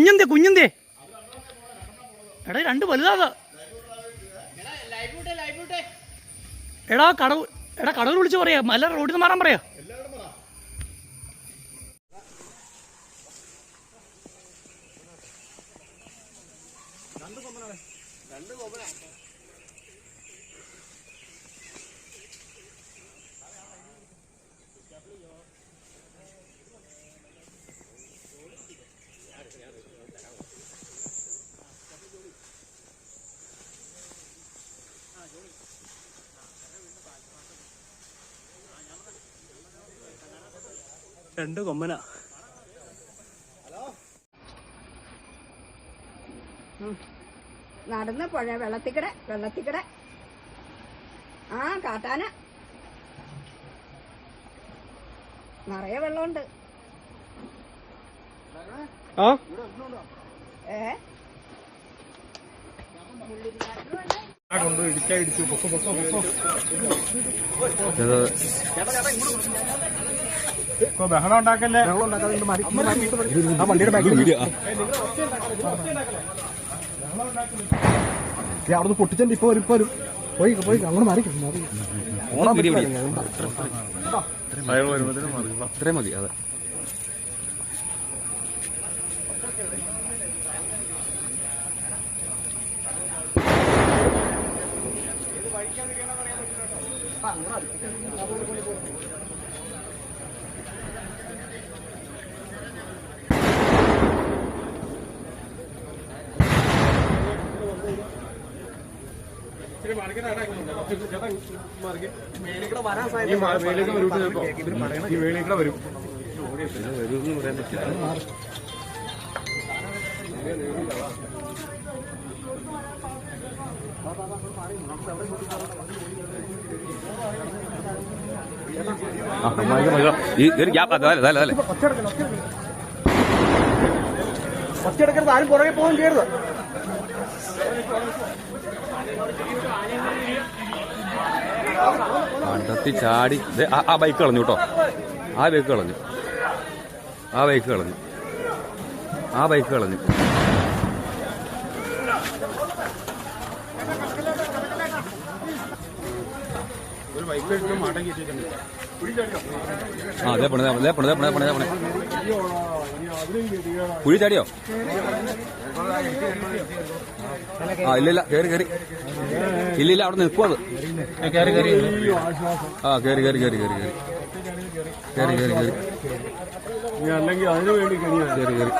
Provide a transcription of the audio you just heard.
കുഞ്ഞെന്തേ എടാ രണ്ട് വലുതാ. എടാ കടവ് വിളിച്ച് പറയാ, അല്ല റോഡിൽ നിന്ന് മാറാൻ പറയാ. രണ്ട് കൊമ്പന. നടന്ന് പുഴ വെള്ളത്തിക്കടെ ആ കാട്ടാന നിറയെ വെള്ളമുണ്ട്. ബഹളം ഉണ്ടാക്കല്ലേ. വണ്ടിയുടെ ബാക്കിൽ അവിടുന്ന് പൊട്ടിച്ചണ്ട് ഇപ്പൊ വരും പോയി അങ്ങോട്ട് മാറി ഇത്രയും മതി. അതെ വരും. പറയാൻ പറ്റില്ല. ഒച്ചയെടുക്കരുത്, ആരും പുറകെ പോകാൻ ചെയ്യരുത്. കണ്ടത്തി ചാടി ആ ബൈക്ക് കളഞ്ഞു കേട്ടോ. ആ ബൈക്ക് കളഞ്ഞു. അതേ പണി കുഴി ചാടിയോ? ഇല്ല കേറി ഇല്ല അവിടെ നിൽക്കും. അത് കേറി അല്ലെങ്കിൽ അതിനു വേണ്ടി കേറി